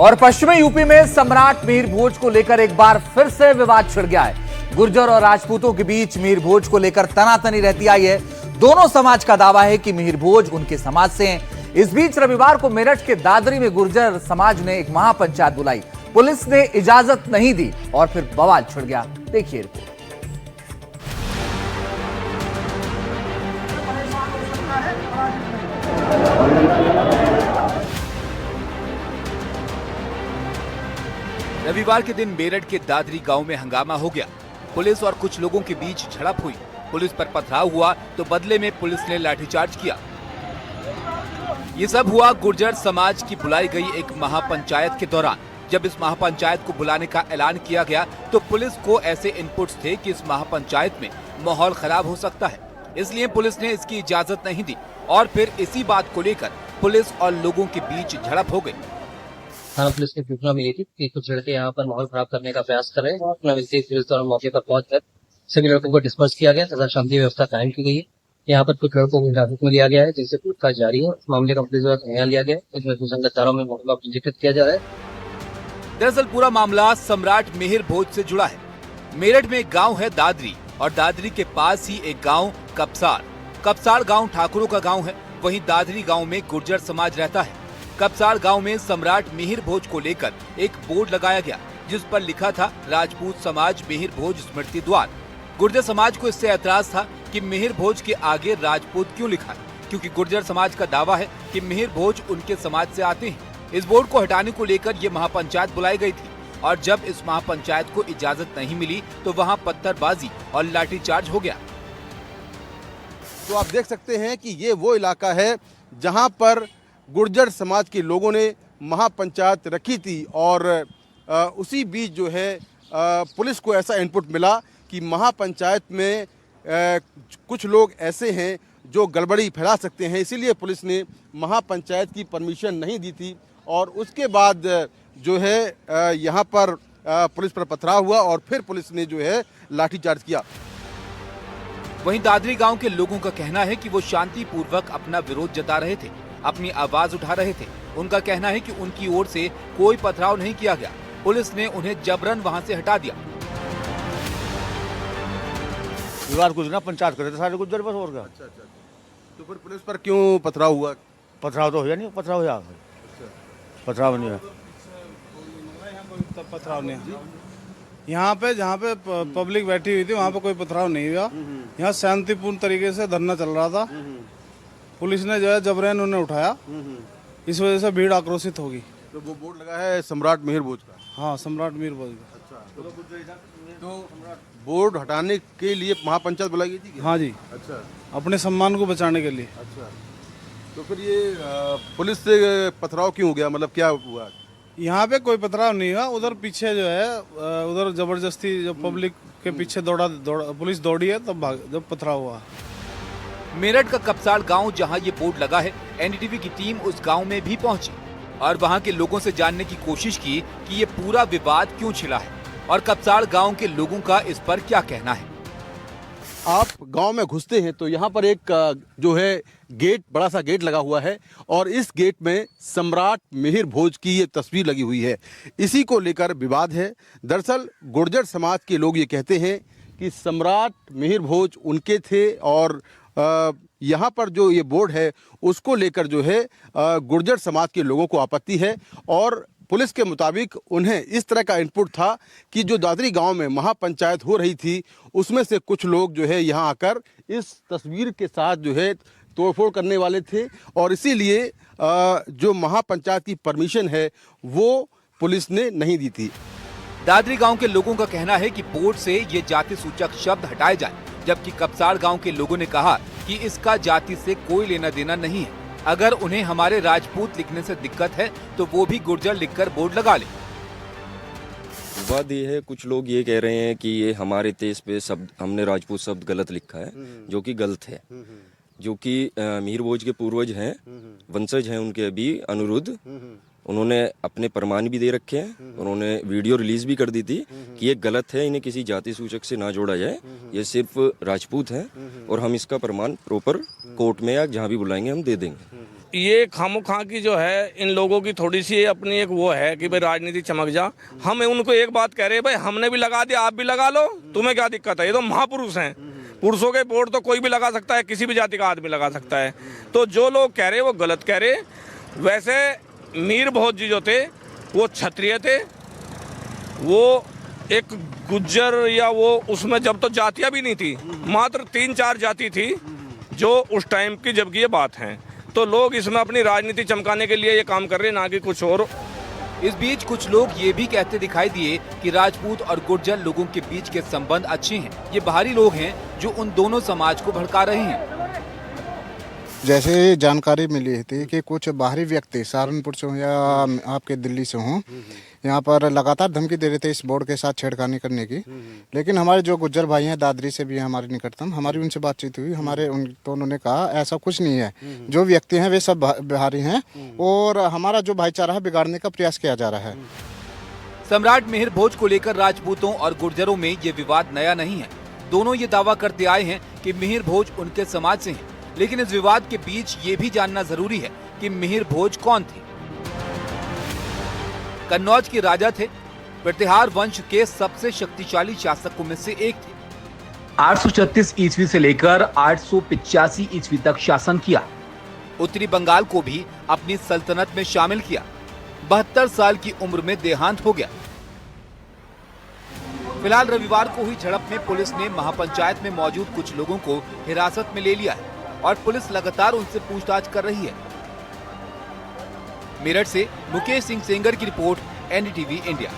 और पश्चिमी यूपी में सम्राट मिहिर भोज को लेकर एक बार फिर से विवाद छिड़ गया है। गुर्जर और राजपूतों के बीच मिहिर भोज को लेकर तनातनी रहती आई है। दोनों समाज का दावा है कि मिहिर भोज उनके समाज से हैं। इस बीच रविवार को मेरठ के दादरी में गुर्जर समाज ने एक महापंचायत बुलाई। पुलिस ने इजाजत नहीं दी और फिर बवाल छिड़ गया। देखिए रिपोर्ट। रविवार के दिन मेरठ के दादरी गांव में हंगामा हो गया। पुलिस और कुछ लोगों के बीच झड़प हुई। पुलिस पर पथराव हुआ तो बदले में पुलिस ने लाठीचार्ज किया। ये सब हुआ गुर्जर समाज की बुलाई गई एक महापंचायत के दौरान। जब इस महापंचायत को बुलाने का ऐलान किया गया तो पुलिस को ऐसे इनपुट्स थे कि इस महापंचायत में माहौल खराब हो सकता है, इसलिए पुलिस ने इसकी इजाजत नहीं दी और फिर इसी बात को लेकर पुलिस और लोगों के बीच झड़प हो गई। थाना पुलिस की सूचना मिली थी कि कुछ लड़के यहाँ पर माहौल खराब करने का प्रयास कर रहे हैं। अपना विशेष पुलिस द्वारा मौके पर पहुंचकर सभी लड़कों को डिस्पर्स किया गया तथा शांति व्यवस्था कायम की गई है। यहाँ पर कुछ लड़कों को हिरासत में लिया गया है, जिससे पूछताछ जारी है। इस मामले का पुलिस द्वारा संज्ञान लिया गया है। इसमें सुसंगत धाराओं में मामला पंजीकृत किया जा रहा है। दरअसल पूरा मामला सम्राट मिहिर भोज से जुड़ा है। मेरठ में एक गांव है दादरी और दादरी के पास ही एक गांव कपसार। कपसार गांव ठाकुरों का गांव है। वहीं दादरी गांव में गुर्जर समाज रहता है। कपसार गांव में सम्राट मिहिर भोज को लेकर एक बोर्ड लगाया गया, जिस पर लिखा था राजपूत समाज मिहिर भोज स्मृति द्वार। गुर्जर समाज को इससे ऐतराज था कि मिहिर भोज के आगे राजपूत क्यों लिखा है, क्योंकि गुर्जर समाज का दावा है कि मिहिर भोज उनके समाज से आते हैं। इस बोर्ड को हटाने को लेकर ये महापंचायत बुलाई गई थी और जब इस महापंचायत को इजाजत नहीं मिली तो वहाँ पत्थरबाजी और लाठीचार्ज हो गया। तो आप देख सकते हैं कि ये वो इलाका है जहाँ पर गुर्जर समाज के लोगों ने महापंचायत रखी थी और उसी बीच जो है पुलिस को ऐसा इनपुट मिला कि महापंचायत में कुछ लोग ऐसे हैं जो गड़बड़ी फैला सकते हैं, इसीलिए पुलिस ने महापंचायत की परमिशन नहीं दी थी और उसके बाद जो है यहाँ पर पुलिस पर पथराव हुआ और फिर पुलिस ने जो है लाठीचार्ज किया। वहीं दादरी गांव के लोगों का कहना है कि वो शांतिपूर्वक अपना विरोध जता रहे थे, अपनी आवाज उठा रहे थे। उनका कहना है कि उनकी ओर से कोई पथराव नहीं किया गया। पुलिस ने उन्हें जबरन वहां से हटा दिया। विवाद कुछ ना पंचायत करे थे सारे गुर्जर बस और क्या। अच्छा। तो फिर पुलिस पर क्यों पथराव हुआ? पथराव तो हो नहीं, पथराव हो पथराव नहीं है। पथराव नहीं यहाँ पे, जहाँ पे पब्लिक बैठी हुई थी वहाँ पे कोई पथराव नहीं हुआ। यहाँ शांतिपूर्ण तरीके से धरना चल रहा था। पुलिस ने जो है जबरन उन्हें उठाया, इस वजह से भीड़ आक्रोशित होगी। तो वो बोर्ड लगा है सम्राट मिहिर भोज का। हाँ, सम्राट मिहिर भोज का। तो बोर्ड हटाने के लिए महापंचायत बुलाई गई थी क्या? हाँ जी। अच्छा। अपने सम्मान को बचाने के लिए। अच्छा। तो फिर ये पुलिस से पथराव क्यों हो गया, मतलब क्या हुआ? यहाँ पे कोई पथराव नहीं हुआ। उधर पीछे जो है उधर जबरदस्ती जब पब्लिक के पीछे पुलिस दौड़ी है तब जब पथराव हुआ। मेरठ का कपसार गांव जहां ये बोर्ड लगा है, एनडीटीवी की टीम उस गांव में भी पहुंची और वहां के लोगों से जानने की कोशिश की कि ये पूरा विवाद क्यों छिड़ा है और कपसार गांव के लोगों का इस पर क्या कहना है। आप गांव में घुसते हैं तो यहाँ पर एक जो है गेट, बड़ा सा गेट लगा हुआ है और इस गेट में सम्राट मिहिर भोज की ये तस्वीर लगी हुई है। इसी को लेकर विवाद है। दरअसल गुर्जर समाज के लोग ये कहते हैं कि सम्राट मिहिर भोज उनके थे और यहाँ पर जो ये बोर्ड है उसको लेकर जो है गुर्जर समाज के लोगों को आपत्ति है और पुलिस के मुताबिक उन्हें इस तरह का इनपुट था कि जो दादरी गांव में महापंचायत हो रही थी उसमें से कुछ लोग जो है यहाँ आकर इस तस्वीर के साथ जो है तोड़फोड़ करने वाले थे और इसीलिए जो महापंचायत की परमिशन है वो पुलिस ने नहीं दी थी। दादरी गांव के लोगों का कहना है कि बोर्ड से ये जाति सूचक शब्द हटाए जाए, जबकि कपसार गांव के लोगों ने कहा कि इसका जाति से कोई लेना देना नहीं है। अगर उन्हें हमारे राजपूत लिखने से दिक्कत है तो वो भी गुर्जर लिखकर बोर्ड लगा ले। विवाद ये है, कुछ लोग ये कह रहे हैं कि ये हमारे देश पे शब्द, हमने राजपूत शब्द गलत लिखा है, जो कि गलत है। जो कि मिहिर भोज के पूर्वज हैं, वंशज हैं उनके अभी अनुरुद्ध, उन्होंने अपने प्रमाण भी दे रखे हैं। उन्होंने वीडियो रिलीज भी कर दी थी कि ये गलत है, इन्हें किसी जाति सूचक से ना जोड़ा जाए, ये सिर्फ राजपूत हैं और हम इसका प्रमाण प्रॉपर कोर्ट में या जहाँ भी बुलाएंगे हम दे देंगे। ये खामोखा की जो है इन लोगों की थोड़ी सी अपनी एक वो है कि भाई राजनीति चमक जा। हम उनको एक बात कह रहे हैं, भाई हमने भी लगा दिया, आप भी लगा लो, तुम्हें क्या दिक्कत है? ये तो महापुरुष हैं, पुरुषों के वोट तो कोई भी लगा सकता है, किसी भी जाति का आदमी लगा सकता है। तो जो लोग कह रहे वो गलत कह रहे। वैसे मीर भोज जी जो थे वो क्षत्रिय थे, वो एक गुज्जर या वो उसमें जब तो जातियां भी नहीं थी, मात्र 3-4 जाति थी जो उस टाइम की जब की ये बात है। तो लोग इसमें अपनी राजनीति चमकाने के लिए ये काम कर रहे हैं, ना कि कुछ और। इस बीच कुछ लोग ये भी कहते दिखाई दिए कि राजपूत और गुर्जर लोगों के बीच के संबंध अच्छे हैं। ये बाहरी लोग हैं जो उन दोनों समाज को भड़का रहे हैं। जैसे जानकारी मिली थी कि कुछ बाहरी व्यक्ति सहारनपुर से या आपके दिल्ली से हों, यहाँ पर लगातार धमकी दे रहे थे इस बोर्ड के साथ छेड़खानी करने की। लेकिन हमारे जो गुज्जर भाई हैं, दादरी से भी हैं हमारे निकटतम, हमारी उनसे बातचीत हुई, तो उन्होंने कहा ऐसा कुछ नहीं है, जो व्यक्ति हैं वे सब बिहारी हैं और हमारा जो भाईचारा है बिगाड़ने का प्रयास किया जा रहा है। सम्राट मिहिर भोज को लेकर राजपूतों और गुर्जरों में ये विवाद नया नहीं है। दोनों ये दावा करते आए हैं कि मिहिर भोज उनके समाज से हैं। लेकिन इस विवाद के बीच ये भी जानना जरूरी है कि मिहिर भोज कौन थे। कन्नौज के राजा थे, प्रतिहार वंश के सबसे शक्तिशाली शासकों में से एक थे। 836 ईस्वी से लेकर 885 ईस्वी तक शासन किया। उत्तरी बंगाल को भी अपनी सल्तनत में शामिल किया। 72 साल की उम्र में देहांत हो गया। फिलहाल रविवार को हुई झड़प में पुलिस ने महापंचायत में मौजूद कुछ लोगों को हिरासत में ले लिया है और पुलिस लगातार उनसे पूछताछ कर रही है। मेरठ से मुकेश सिंह सेंगर की रिपोर्ट, एनडीटीवी इंडिया।